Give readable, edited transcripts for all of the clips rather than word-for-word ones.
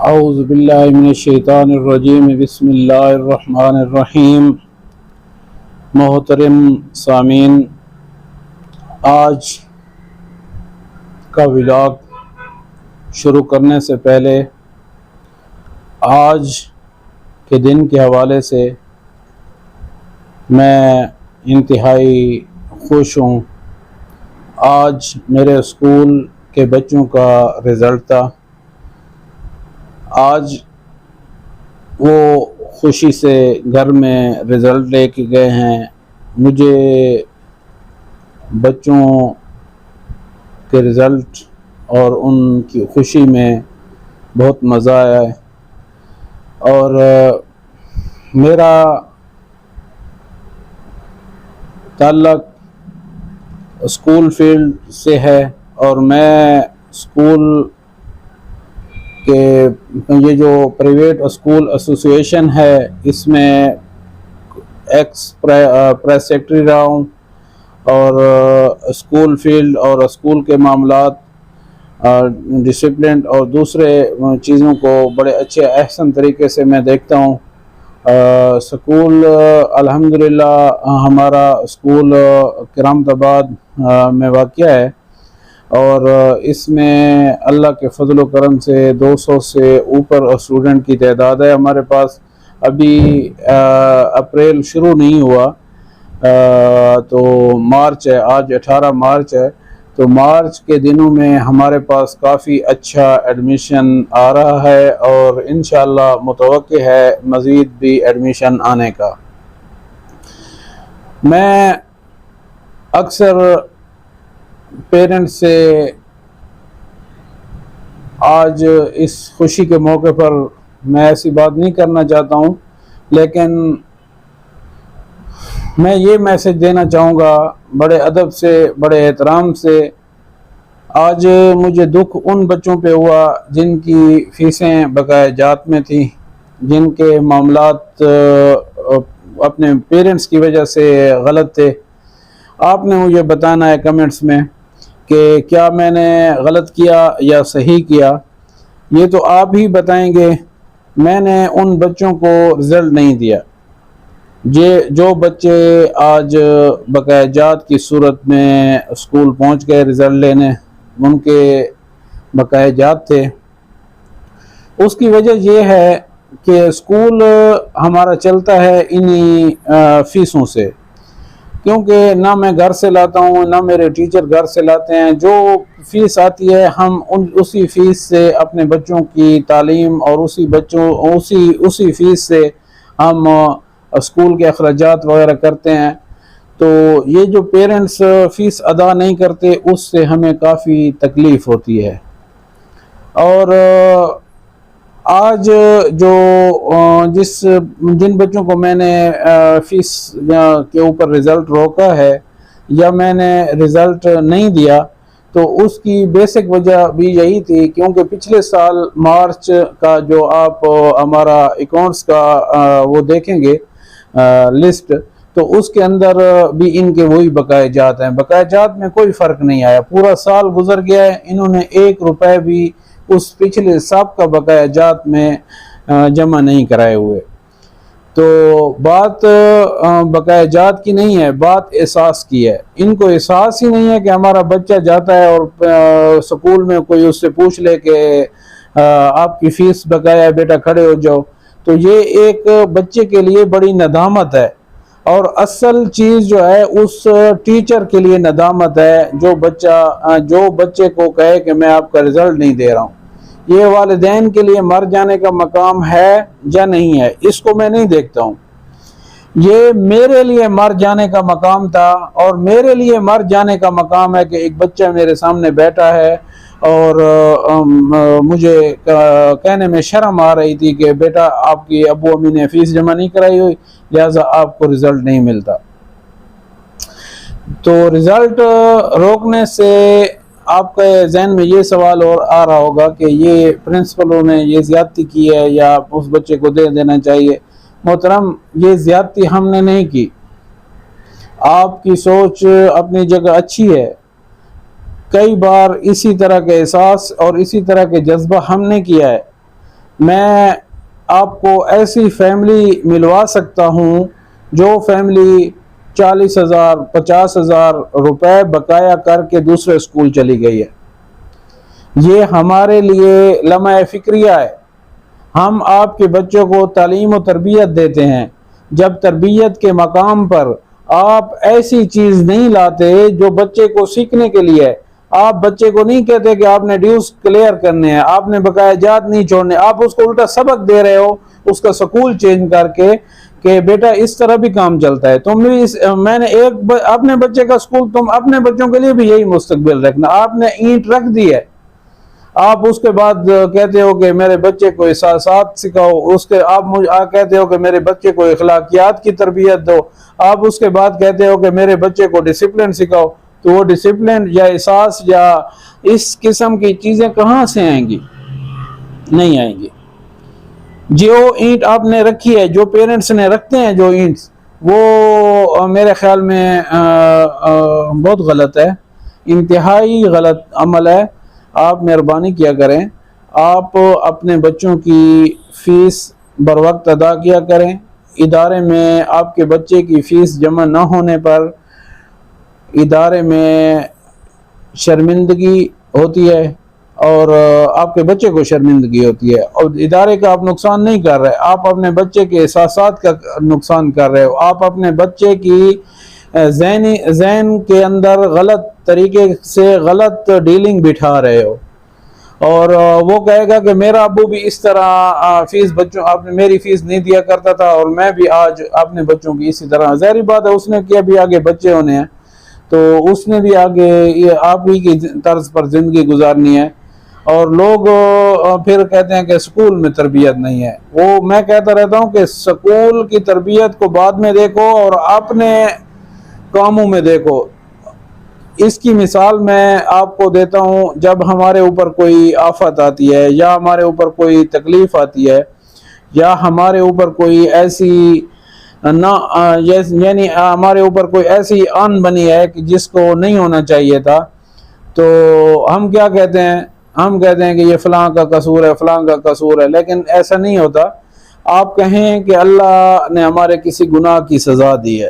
اعوذ باللہ من الشیطان الرجیم بسم اللہ الرحمن الرحیم۔ محترم سامعین، آج کا ولاگ شروع کرنے سے پہلے آج کے دن کے حوالے سے میں انتہائی خوش ہوں۔ آج میرے اسکول کے بچوں کا رزلٹ تھا۔ آج وہ خوشی سے گھر میں رزلٹ لے کے گئے ہیں۔ مجھے بچوں کے رزلٹ اور ان کی خوشی میں بہت مزہ آیا ہے، اور میرا تعلق اسکول فیلڈ سے ہے، اور میں اسکول کہ یہ جو پرائیویٹ اسکول ایسوسیشن ہے اس میں ایکس پریس سیکرٹری رہا ہوں، اور اسکول فیلڈ اور اسکول کے معاملات، ڈسپلن اور دوسرے چیزوں کو بڑے اچھے احسن طریقے سے میں دیکھتا ہوں۔ اسکول الحمدللہ ہمارا اسکول کرامت آباد میں واقع ہے، اور اس میں اللہ کے فضل و کرم سے 200 سے اوپر اسٹوڈنٹ کی تعداد ہے ہمارے پاس۔ ابھی اپریل شروع نہیں ہوا، تو مارچ ہے، آج 18 مارچ ہے، تو مارچ کے دنوں میں ہمارے پاس کافی اچھا ایڈمیشن آ رہا ہے، اور انشاءاللہ متوقع ہے مزید بھی ایڈمیشن آنے کا۔ میں اکثر پیرنٹس سے آج اس خوشی کے موقع پر میں ایسی بات نہیں کرنا چاہتا ہوں، لیکن میں یہ میسج دینا چاہوں گا بڑے ادب سے، بڑے احترام سے۔ آج مجھے دکھ ان بچوں پہ ہوا جن کی فیسیں بقایا جات میں تھیں، جن کے معاملات اپنے پیرنٹس کی وجہ سے غلط تھے۔ آپ نے مجھے بتانا ہے کمنٹس میں کہ کیا میں نے غلط کیا یا صحیح کیا، یہ تو آپ ہی بتائیں گے۔ میں نے ان بچوں کو رزلٹ نہیں دیا۔ جو بچے آج بقایا جات کی صورت میں اسکول پہنچ گئے رزلٹ لینے، ان کے بقایا جات تھے، اس کی وجہ یہ ہے کہ اسکول ہمارا چلتا ہے انہی فیسوں سے، کیونکہ نہ میں گھر سے لاتا ہوں، نہ میرے ٹیچر گھر سے لاتے ہیں۔ جو فیس آتی ہے ہم اسی فیس سے اپنے بچوں کی تعلیم، اور اسی فیس سے ہم اسکول کے اخراجات وغیرہ کرتے ہیں۔ تو یہ جو پیرنٹس فیس ادا نہیں کرتے، اس سے ہمیں کافی تکلیف ہوتی ہے۔ اور آج جن بچوں کو میں نے فیس کے اوپر رزلٹ روکا ہے، یا میں نے رزلٹ نہیں دیا، تو اس کی بیسک وجہ بھی یہی تھی، کیونکہ پچھلے سال مارچ کا جو آپ ہمارا اکاؤنٹس کا وہ دیکھیں گے لسٹ، تو اس کے اندر بھی ان کے وہی بقایا جات ہیں۔ بقایا جات میں کوئی فرق نہیں آیا، پورا سال گزر گیا ہے، انہوں نے 1 روپے بھی اس پچھلے سابقہ بقایا جات میں جمع نہیں کرائے ہوئے۔ تو بات بقایا جات کی نہیں ہے، بات احساس کی ہے۔ ان کو احساس ہی نہیں ہے کہ ہمارا بچہ جاتا ہے اور سکول میں کوئی اس سے پوچھ لے کہ آپ کی فیس بقایا ہے بیٹا، کھڑے ہو جاؤ، تو یہ ایک بچے کے لیے بڑی ندامت ہے۔ اور اصل چیز جو ہے اس ٹیچر کے لیے ندامت ہے جو بچے کو کہے کہ میں آپ کا رزلٹ نہیں دے رہا ہوں۔ یہ والدین کے لیے مر جانے کا مقام ہے یا نہیں ہے، اس کو میں نہیں دیکھتا ہوں۔ یہ میرے لیے مر جانے کا مقام تھا، اور میرے لیے مر جانے کا مقام ہے کہ ایک بچہ میرے سامنے بیٹھا ہے، اور مجھے کہنے میں شرم آ رہی تھی کہ بیٹا آپ کی ابو امی نے فیس جمع نہیں کرائی ہوئی، لہٰذا آپ کو رزلٹ نہیں ملتا۔ تو رزلٹ روکنے سے آپ کے ذہن میں یہ سوال اور آ رہا ہوگا کہ یہ پرنسپلوں نے یہ زیادتی کی ہے یا اس بچے کو دے دینا چاہیے۔ محترم، یہ زیادتی ہم نے نہیں کی، آپ کی سوچ اپنی جگہ اچھی ہے، کئی بار اسی طرح کے احساس اور اسی طرح کے جذبہ ہم نے کیا ہے، میں آپ کو ایسی فیملی ملوا سکتا ہوں جو فیملی 40,000 50,000 روپے بقایا کر کے دوسرے اسکول چلی گئی ہے۔ یہ ہمارے لیے لمحہ فکریہ ہے۔ ہم آپ کے بچوں کو تعلیم و تربیت دیتے ہیں، جب تربیت کے مقام پر آپ ایسی چیز نہیں لاتے جو بچے کو سیکھنے کے لیے، آپ بچے کو نہیں کہتے کہ آپ نے ڈیوز کلیئر کرنے ہیں، آپ نے بقایا جات نہیں چھوڑنے، آپ اس کو الٹا سبق دے رہے ہو اس کا سکول چینج کر کے کہ بیٹا اس طرح بھی کام چلتا ہے۔ تم بھی میں نے اپنے بچے کا سکول، تم اپنے بچوں کے لیے بھی یہی مستقبل رکھنا۔ آپ نے اینٹ رکھ دی ہے، آپ اس کے بعد کہتے ہو کہ میرے بچے کو احساسات سکھاؤ، اس کے آپ کہتے ہو کہ میرے بچے کو اخلاقیات کی تربیت دو، آپ اس کے بعد کہتے ہو کہ میرے بچے کو ڈسپلن سکھاؤ، تو وہ ڈسپلن یا احساس یا اس قسم کی چیزیں کہاں سے آئیں گی؟ نہیں آئیں گی۔ جو اینٹ آپ نے رکھی ہے، جو پیرنٹس نے رکھتے ہیں جو اینٹس، وہ میرے خیال میں بہت غلط ہے، انتہائی غلط عمل ہے۔ آپ مہربانی کیا کریں، آپ اپنے بچوں کی فیس بر وقت ادا کیا کریں۔ ادارے میں آپ کے بچے کی فیس جمع نہ ہونے پر ادارے میں شرمندگی ہوتی ہے اور آپ کے بچے کو شرمندگی ہوتی ہے، اور ادارے کا آپ نقصان نہیں کر رہے، آپ اپنے بچے کے احساسات کا نقصان کر رہے ہو، آپ اپنے بچے کی ذہن کے اندر غلط طریقے سے غلط ڈیلنگ بٹھا رہے ہو، اور وہ کہے گا کہ میرا ابو بھی اس طرح فیس بچوں آپ نے میری فیس نہیں دیا کرتا تھا اور میں بھی آج اپنے بچوں کی اسی طرح۔ ظاہری بات ہے اس نے کیا بھی آگے بچے ہونے ہیں تو اس نے بھی آگے آپ ہی کی طرز پر زندگی گزارنی ہے، اور لوگ پھر کہتے ہیں کہ سکول میں تربیت نہیں ہے۔ وہ میں کہتا رہتا ہوں کہ سکول کی تربیت کو بعد میں دیکھو اور اپنے کاموں میں دیکھو۔ اس کی مثال میں آپ کو دیتا ہوں، جب ہمارے اوپر کوئی آفت آتی ہے یا ہمارے اوپر کوئی تکلیف آتی ہے یا ہمارے اوپر کوئی ایسی یعنی ہمارے اوپر کوئی ایسی آن بنی ہے کہ جس کو نہیں ہونا چاہیے تھا، تو ہم کیا کہتے ہیں؟ ہم کہتے ہیں کہ یہ فلاں کا قصور ہے، فلاں کا قصور ہے، لیکن ایسا نہیں ہوتا۔ آپ کہیں کہ اللہ نے ہمارے کسی گناہ کی سزا دی ہے،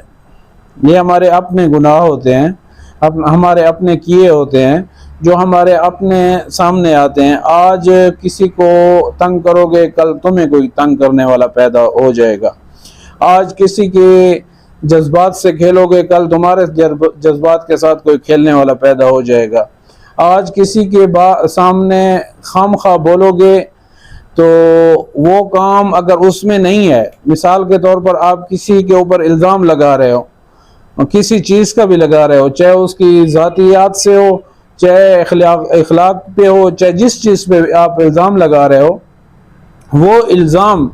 یہ ہمارے اپنے گناہ ہوتے ہیں، ہمارے اپنے کیے ہوتے ہیں جو ہمارے اپنے سامنے آتے ہیں۔ آج کسی کو تنگ کرو گے، کل تمہیں کوئی تنگ کرنے والا پیدا ہو جائے گا۔ آج کسی کے جذبات سے کھیلو گے، کل تمہارے جذبات کے ساتھ کوئی کھیلنے والا پیدا ہو جائے گا۔ آج کسی کے سامنے خام خواہ بولو گے تو وہ کام اگر اس میں نہیں ہے، مثال کے طور پر آپ کسی کے اوپر الزام لگا رہے ہو، کسی چیز کا بھی لگا رہے ہو، چاہے اس کی ذاتیات سے ہو، چاہے اخلاق پہ ہو، چاہے جس چیز پہ آپ الزام لگا رہے ہو، وہ الزام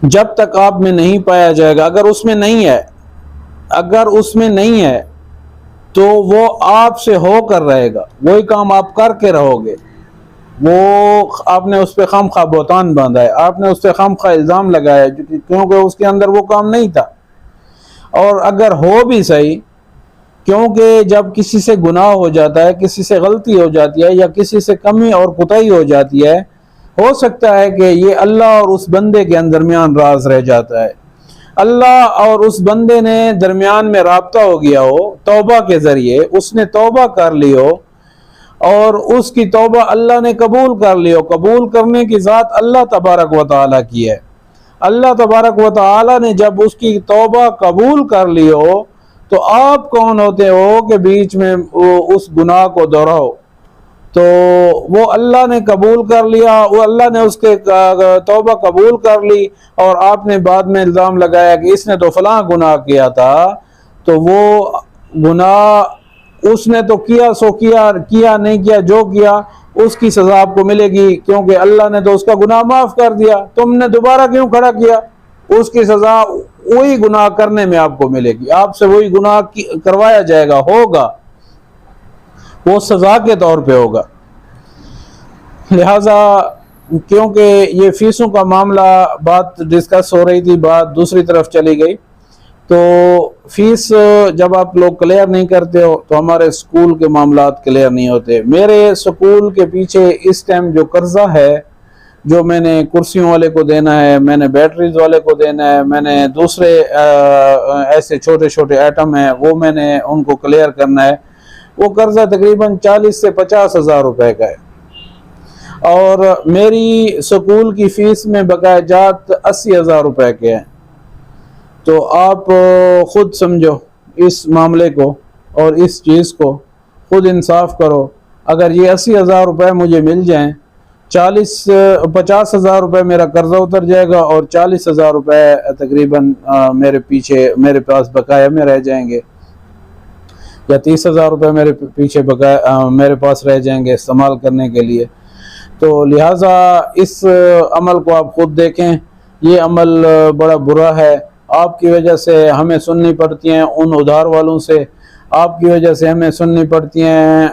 جب تک آپ میں نہیں پایا جائے گا، اگر اس میں نہیں ہے تو وہ آپ سے ہو کر رہے گا، وہی کام آپ کر کے رہو گے، وہ آپ نے اس پہ خام خواہ بہتان باندھا ہے، آپ نے اس پہ خام خواہ الزام لگایا ہے کیونکہ اس کے اندر وہ کام نہیں تھا۔ اور اگر ہو بھی صحیح، کیونکہ جب کسی سے گناہ ہو جاتا ہے، کسی سے غلطی ہو جاتی ہے یا کسی سے کمی اور کوتاہی ہو جاتی ہے، ہو سکتا ہے کہ یہ اللہ اور اس بندے کے درمیان راز رہ جاتا ہے، اللہ اور اس بندے نے درمیان میں رابطہ ہو گیا ہو توبہ کے ذریعے، اس نے توبہ کر لی ہو اور اس کی توبہ اللہ نے قبول کر لی ہو۔ قبول کرنے کی ذات اللہ تبارک و تعالیٰ کی ہے۔ اللہ تبارک و تعالیٰ نے جب اس کی توبہ قبول کر لی ہو تو آپ کون ہوتے ہو کہ بیچ میں اس گناہ کو دہراؤ؟ تو وہ اللہ نے قبول کر لیا، وہ اللہ نے اس کے توبہ قبول کر لی، اور آپ نے بعد میں الزام لگایا کہ اس نے تو فلاں گناہ کیا تھا، تو وہ گناہ اس نے تو کیا سو کیا نہیں کیا، جو کیا اس کی سزا آپ کو ملے گی، کیونکہ اللہ نے تو اس کا گناہ معاف کر دیا، تم نے دوبارہ کیوں کھڑا کیا؟ اس کی سزا وہی گناہ کرنے میں آپ کو ملے گی، آپ سے وہی گناہ کروایا جائے گا، ہوگا وہ سزا کے طور پہ ہوگا۔ لہٰذا کیونکہ یہ فیسوں کا معاملہ بات ڈسکس ہو رہی تھی، بات دوسری طرف چلی گئی، تو فیس جب آپ لوگ کلیئر نہیں کرتے ہو تو ہمارے سکول کے معاملات کلیئر نہیں ہوتے۔ میرے سکول کے پیچھے اس ٹائم جو قرضہ ہے جو میں نے کرسیوں والے کو دینا ہے، میں نے بیٹریز والے کو دینا ہے، میں نے دوسرے ایسے چھوٹے چھوٹے آئٹم ہیں وہ میں نے ان کو کلیئر کرنا ہے، وہ قرضہ تقریباً 40 سے 50 ہزار روپے کا ہے، اور میری سکول کی فیس میں بقایا جات 80 ہزار روپے کے ہیں۔ تو آپ خود سمجھو اس معاملے کو اور اس چیز کو، خود انصاف کرو۔ اگر یہ 80 ہزار روپے مجھے مل جائیں، 50 ہزار روپے میرا قرضہ اتر جائے گا، اور 40 ہزار روپے تقریباً میرے پاس بقایا میں رہ جائیں گے، یا 30 ہزار روپے میرے پیچھے بقایا میرے پاس رہ جائیں گے استعمال کرنے کے لیے۔ تو لہٰذا اس عمل کو آپ خود دیکھیں، یہ عمل بڑا برا ہے۔ آپ کی وجہ سے ہمیں سننی پڑتی ہیں ان ادھار والوں سے، آپ کی وجہ سے ہمیں سننی پڑتی ہیں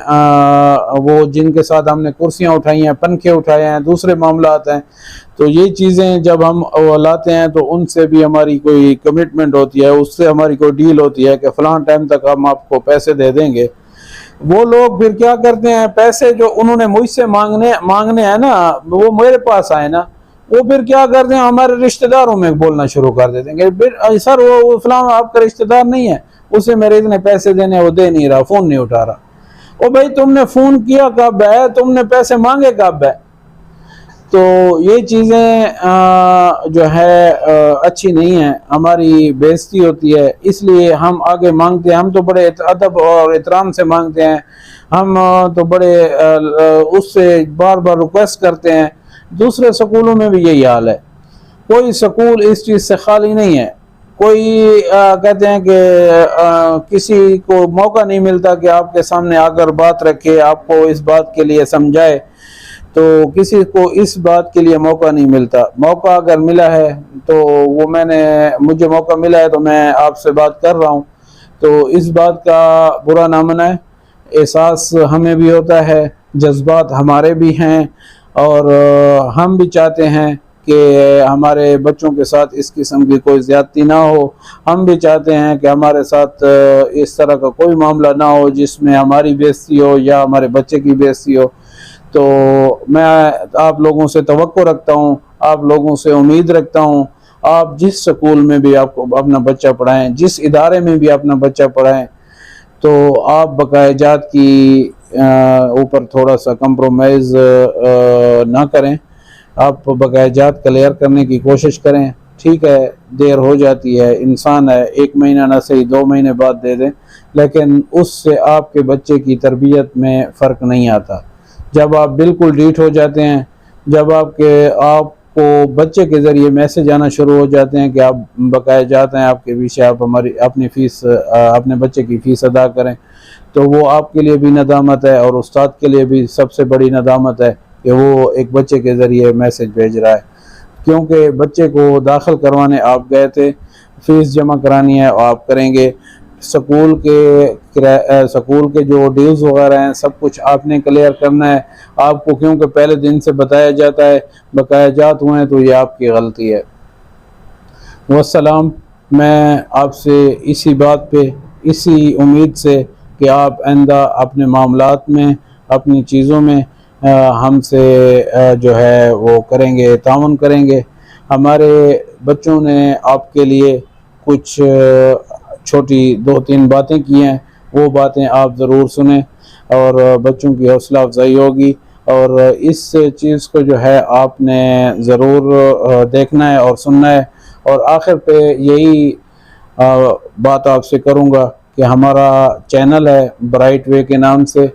وہ جن کے ساتھ ہم نے کرسیاں اٹھائی ہیں، پنکھے اٹھائے ہیں، دوسرے معاملات ہیں۔ تو یہ چیزیں جب ہم لاتے ہیں تو ان سے بھی ہماری کوئی کمٹمنٹ ہوتی ہے، اس سے ہماری کوئی ڈیل ہوتی ہے کہ فلاں ٹائم تک ہم آپ کو پیسے دے دیں گے۔ وہ لوگ پھر کیا کرتے ہیں، پیسے جو انہوں نے مجھ سے مانگنے ہیں نا، وہ میرے پاس آئے نا، وہ پھر کیا کرتے ہیں، ہمارے رشتہ داروں میں بولنا شروع کر دیتے ہیں کہ سر وہ فلاں آپ کا رشتہ دار نہیں ہے، اسے میرے اتنے پیسے دینے، وہ دے نہیں رہا، فون نہیں اٹھا رہا۔ او بھائی تم نے فون کیا کب ہے، تم نے پیسے مانگے کب ہے؟ تو یہ چیزیں جو ہے اچھی نہیں ہیں، ہماری بےعزتی ہوتی ہے، اس لیے ہم آگے مانگتے ہیں، ہم تو بڑے ادب اور احترام سے مانگتے ہیں، ہم تو بڑے اس سے بار بار ریکویسٹ کرتے ہیں۔ دوسرے سکولوں میں بھی یہی حال ہے، کوئی سکول اس چیز سے خالی نہیں ہے، کوئی کہتے ہیں کہ کسی کو موقع نہیں ملتا کہ آپ کے سامنے آ کر بات رکھے، آپ کو اس بات کے لیے سمجھائے، تو کسی کو اس بات کے لیے موقع نہیں ملتا۔ موقع اگر ملا ہے تو وہ مجھے موقع ملا ہے تو میں آپ سے بات کر رہا ہوں، تو اس بات کا برا نہ منائے، احساس ہمیں بھی ہوتا ہے، جذبات ہمارے بھی ہیں، اور ہم بھی چاہتے ہیں کہ ہمارے بچوں کے ساتھ اس قسم کی کوئی زیادتی نہ ہو، ہم بھی چاہتے ہیں کہ ہمارے ساتھ اس طرح کا کوئی معاملہ نہ ہو جس میں ہماری بےعزتی ہو یا ہمارے بچے کی بےعزتی ہو۔ تو میں آپ لوگوں سے توقع رکھتا ہوں، آپ لوگوں سے امید رکھتا ہوں، آپ جس سکول میں بھی آپ کو اپنا بچہ پڑھائیں، جس ادارے میں بھی اپنا بچہ پڑھائیں، تو آپ بقایا جات کی اوپر تھوڑا سا کمپرومائز نہ کریں، آپ بقایا جات کلیئر کرنے کی کوشش کریں۔ ٹھیک ہے دیر ہو جاتی ہے، انسان ہے، 1 مہینہ نہ صحیح 2 مہینے بعد دے دیں، لیکن اس سے آپ کے بچے کی تربیت میں فرق نہیں آتا۔ جب آپ بالکل ڈیٹ ہو جاتے ہیں، جب آپ کو بچے کے ذریعے میسج آنا شروع ہو جاتے ہیں کہ آپ بقایا جات ہیں، آپ کے پیچھے آپ اپنے بچے کی فیس ادا کریں، تو وہ آپ کے لیے بھی ندامت ہے، اور استاد کے لیے بھی سب سے بڑی ندامت ہے کہ وہ ایک بچے کے ذریعے میسج بھیج رہا ہے، کیونکہ بچے کو داخل کروانے آپ گئے تھے، فیس جمع کرانی ہے اور آپ کریں گے، سکول کے جو ڈیوز وغیرہ ہیں سب کچھ آپ نے کلیئر کرنا ہے، آپ کو کیونکہ پہلے دن سے بتایا جاتا ہے بقایا جات ہوئے ہیں تو یہ آپ کی غلطی ہے۔ والسلام، میں آپ سے اسی بات پہ، اسی امید سے کہ آپ آئندہ اپنے معاملات میں، اپنی چیزوں میں ہم سے جو ہے وہ کریں گے، تعاون کریں گے۔ ہمارے بچوں نے آپ کے لیے کچھ چھوٹی 2-3 باتیں کی ہیں، وہ باتیں آپ ضرور سنیں، اور بچوں کی حوصلہ افزائی ہوگی، اور اس چیز کو جو ہے آپ نے ضرور دیکھنا ہے اور سننا ہے۔ اور آخر پہ یہی بات آپ سے کروں گا کہ ہمارا چینل ہے برائٹ وے کے نام سے،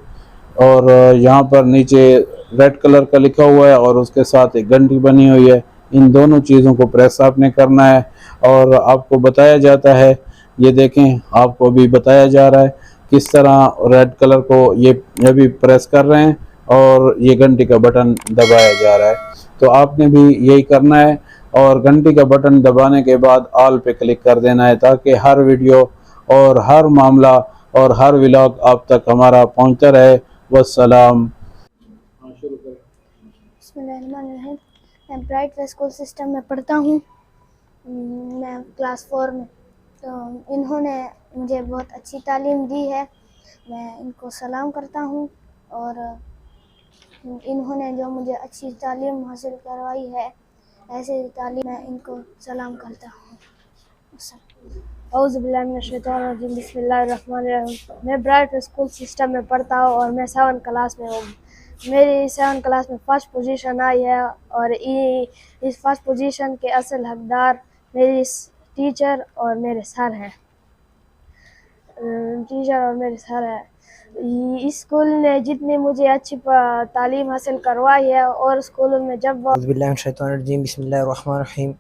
اور یہاں پر نیچے ریڈ کلر کا لکھا ہوا ہے اور اس کے ساتھ ایک گھنٹی بنی ہوئی ہے، ان دونوں چیزوں کو پریس آپ نے کرنا ہے، اور آپ کو بتایا جاتا ہے، یہ دیکھیں آپ کو بھی بتایا جا رہا ہے کس طرح ریڈ کلر کو یہ بھی پریس کر رہے ہیں، اور یہ گھنٹی کا بٹن دبایا جا رہا ہے، تو آپ نے بھی یہی کرنا ہے، اور گھنٹی کا بٹن دبانے کے بعد آل پہ کلک کر دینا ہے، تاکہ ہر ویڈیو اور ہر معاملہ اور ہر ولاگ آپ تک ہمارا پہنچتا رہے۔ والسلام۔ بسم اللہ الرحمن الرحیم۔ میں برائٹ وے اسکول سسٹم میں پڑھتا ہوں، میں کلاس 4 میں، تو انہوں نے مجھے بہت اچھی تعلیم دی ہے، میں ان کو سلام کرتا ہوں، اور انہوں نے جو مجھے اچھی تعلیم حاصل کروائی ہے، ایسے تعلیم میں ان کو سلام کرتا ہوں. اعوذ باللہ من الشیطان الرجیم، بسم اللہ الرحمن الرحیم. میں برائٹ اسکول سسٹم میں پڑھتا ہوں اور میں 7 کلاس میں ہوں. میری 7 کلاس میں فرسٹ پوزیشن آئی ہے اور اس فرسٹ پوزیشن کے اصل حقدار میری ٹیچر اور میرے سر ہیں. اس اسکول نے جتنی مجھے اچھی تعلیم حاصل کروائی ہے اور اسکولوں میں جب اعوذ باللہ من الشیطان الرجیم، بسم اللہ الرحمن الرحیم.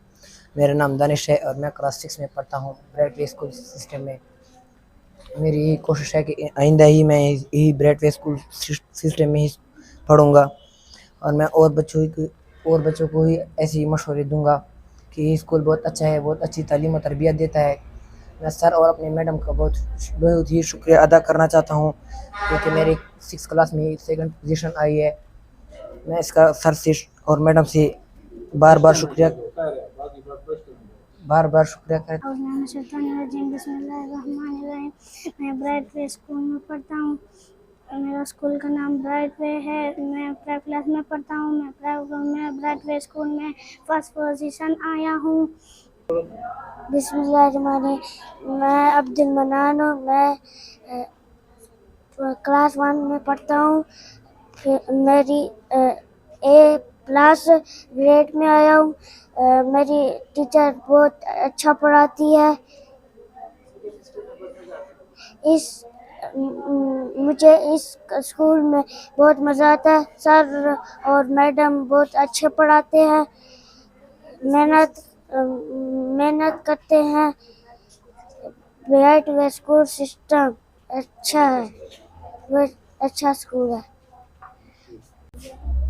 میرا نام دانش ہے اور میں کلاس 6 میں پڑھتا ہوں برائٹ وے اسکول سسٹم میں. میری یہی کوشش ہے کہ آئندہ ہی میں یہی برائٹ وے اسکول سسٹم میں ہی پڑھوں گا اور میں اور بچوں کو ہی ایسی مشورے دوں گا کہ یہ اسکول بہت اچھا ہے، بہت اچھی تعلیم و تربیت دیتا ہے. میں سر اور اپنے میڈم کا بہت ہی شکریہ ادا کرنا چاہتا ہوں کیونکہ میری 6 کلاس میں 2nd پوزیشن آئی ہے. میں اس کا سر سے اور میڈم سے بار بار شکریہ کرتا بسم اللہ الرحمن الرحیم. میں برائٹ وے اسکول میں پڑھتا ہوں. میرا اسکول کا نام برائٹ وے ہے. میں پرائیویٹ کلاس میں پڑھتا ہوں. میں برائٹ وے اسکول میں فرسٹ پوزیشن آیا ہوں. بسم اللہ الرحمن الرحیم. میں عبد المنان ہوں. میں کلاس 1 میں پڑھتا ہوں. میری A+ گریڈ میں آیا ہوں. میری ٹیچر بہت اچھا پڑھاتی ہے. مجھے اس اسکول میں بہت مزہ آتا ہے. سر اور میڈم بہت اچھے پڑھاتے ہیں، محنت کرتے ہیں. برائٹ وے اسکول سسٹم اچھا ہے، بہت اچھا اسکول ہے.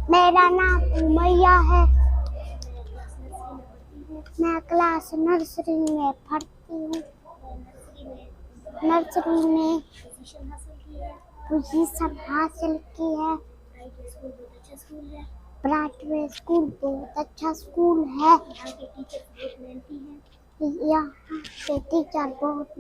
میرا نام امیہ ہے. میں کلاس نرسری میں پڑھتی ہوں. نرسری میں پوزیشن حاصل کی ہے. برائٹ وے اسکول بہت اچھا اسکول ہے. یہاں کے ٹیچر بہت